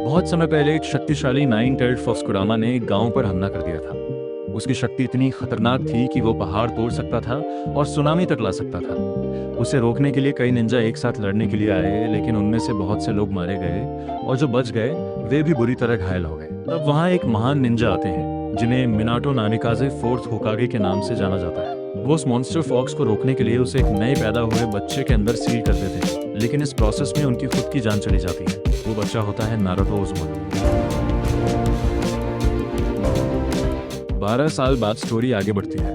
बहुत समय पहले एक शक्तिशाली नाइन टेल्ड फॉक्स कुरामा ने एक गांव पर हमला कर दिया था। उसकी शक्ति इतनी खतरनाक थी कि वो पहाड़ तोड़ सकता था और सुनामी तक ला सकता था। उसे रोकने के लिए कई निंजा एक साथ लड़ने के लिए आए, लेकिन उनमें से बहुत से लोग मारे गए और जो बच गए वे भी बुरी तरह घायल हो गए। तब वहाँ एक महान निंजा आते हैं जिन्हें मिनाटो नामिकाजे फोर्थ होकागे के नाम से जाना जाता है। वो उस मॉन्स्टर फॉक्स को रोकने के लिए उसे एक नए पैदा हुए बच्चे के अंदर सील कर देते हैं, लेकिन इस प्रोसेस में उनकी खुद की जान चली जाती है। वो बच्चा होता है नारुतो उज़ुमाकी। 12 साल बाद स्टोरी आगे बढ़ती है।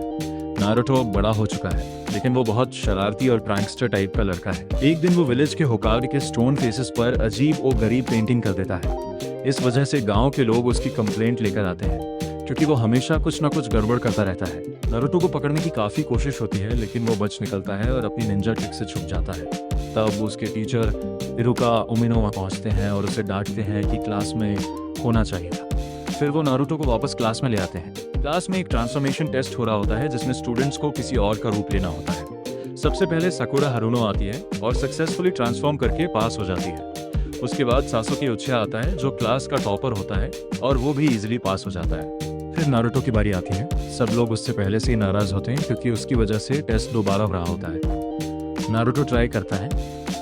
नारुतो अब बड़ा हो चुका है, लेकिन वो बहुत शरारती और प्रैंकस्टर टाइप का लड़का है। एक दिन वो विलेज के होकागे के स्टोन फेसेस पर अजीब और गरीब पेंटिंग कर देता है। इस वजह से गांव के लोग उसकी कंप्लेंट लेकर आते हैं, क्योंकि वो हमेशा कुछ ना कुछ गड़बड़ करता रहता है। नारुतो को पकड़ने की काफी कोशिश होती है, लेकिन वो बच निकलता है और अपनी निंजा ट्रिक से छुप जाता है। तब उसके टीचर इरुका उमिनो वहाँ पहुँचते हैं और उसे डांटते हैं कि क्लास में होना चाहिए था। फिर वो नारुतो को वापस क्लास में ले आते हैं। क्लास में एक ट्रांसफॉर्मेशन टेस्ट हो रहा होता है, जिसमें स्टूडेंट्स को किसी और का रूप लेना होता है। सबसे पहले साकुरा हारुनो आती है और सक्सेसफुली ट्रांसफॉर्म करके पास हो जाती है। उसके बाद सासुके उचिया आता है, जो क्लास का टॉपर होता है, और वो भी इजीली पास हो जाता है। फिर नारुतो की बारी आती है। सब लोग उससे पहले से ही नाराज होते हैं, क्योंकि उसकी वजह से टेस्ट दोबारा हो रहा होता है। नारुतो ट्राई करता है,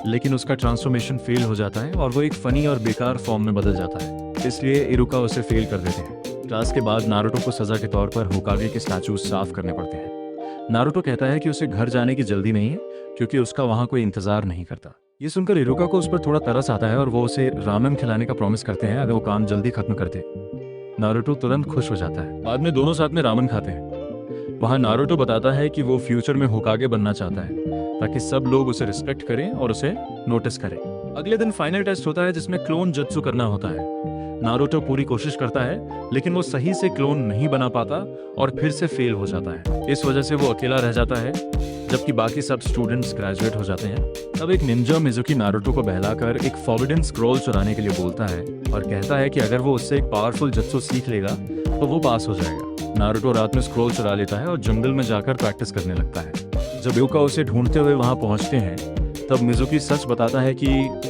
लेकिन उसका ट्रांसफॉर्मेशन फेल हो जाता है और वो एक फनी और बेकार फॉर्म में बदल जाता है। इसलिए इरुका उसे फेल कर देते हैं। क्लास के बाद नारुतो को सजा के तौर पर होकागे के स्टैचू साफ करने पड़ते हैं। नारुतो कहता है कि उसे घर जाने की जल्दी नहीं है, क्योंकि उसका वहाँ कोई इंतजार नहीं करता। ये सुनकर इरुका को उस पर थोड़ा तरस आता है और वो उसे रामेन खिलाने का प्रॉमिस करते हैं अगर वो काम जल्दी खत्म कर दे। नारुतो तुरंत खुश हो जाता है। बाद में दोनों साथ में रामेन खाते हैं। वहाँ नारुतो बताता है कि वो फ्यूचर में होकागे बनना चाहता है, ताकि सब लोग उसे रिस्पेक्ट करें और उसे नोटिस करें। अगले दिन फाइनल टेस्ट होता है, जिसमें क्लोन जत्सु करना होता है। नारुतो पूरी कोशिश करता है, लेकिन वो सही से क्लोन नहीं बना पाता और फिर से फेल हो जाता है। इस वजह से वो अकेला रह जाता है, जबकि बाकी सब स्टूडेंट्स ग्रेजुएट हो जाते हैं। तब एक निंजा मिजुकी नारुतो को बहलाकर एक फॉरबिडन स्क्रॉल चुराने के लिए बोलता है और कहता है कि अगर वो उससे एक पावरफुल जत्सु सीख लेगा तो वो पास हो जाएगा। नारुतो रात में स्क्रॉल चुरा लेता है और जंगल में जाकर प्रैक्टिस करने लगता है। जब इरुका उसे ढूंढते हुए वहां पहुंचते हैं, तब मिजुकी सच बताता है कि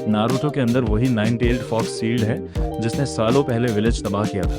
नारुतो के अंदर वही नाइन टेल्ड फॉक्स सील्ड है जिसने सालों पहले विलेज तबाह किया था।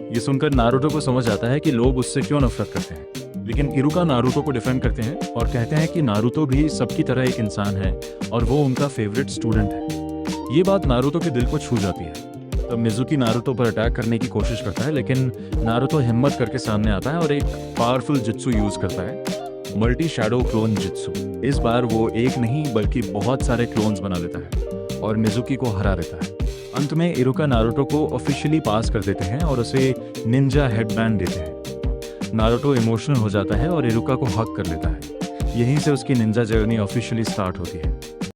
ये सुनकर नारुतो को समझ आता है कि लोग उससे क्यों नफरत करते हैं, लेकिन इरुका नारुतो को डिफेंड करते हैं और कहते हैं कि नारुतो भी सबकी तरह एक इंसान है और वो उनका फेवरेट स्टूडेंट है। ये बात नारुतो के दिल को छू जाती है। तब मिजुकी नारुतो पर अटैक करने की कोशिश करता है, लेकिन नारुतो हिम्मत करके सामने आता है और एक पावरफुल जित्सु यूज करता है, मल्टी शैडो क्लोन जित्सु। इस बार वो एक नहीं बल्कि बहुत सारे क्लोन्स बना लेता है और मिजुकी को हरा देता है। अंत में इरुका नारुतो को ऑफिशियली पास कर देते हैं और उसे निंजा हेडबैंड देते हैं। नारुतो इमोशनल हो जाता है और इरुका को हग कर लेता है। यहीं से उसकी निंजा जर्नी ऑफिशियली स्टार्ट होती है।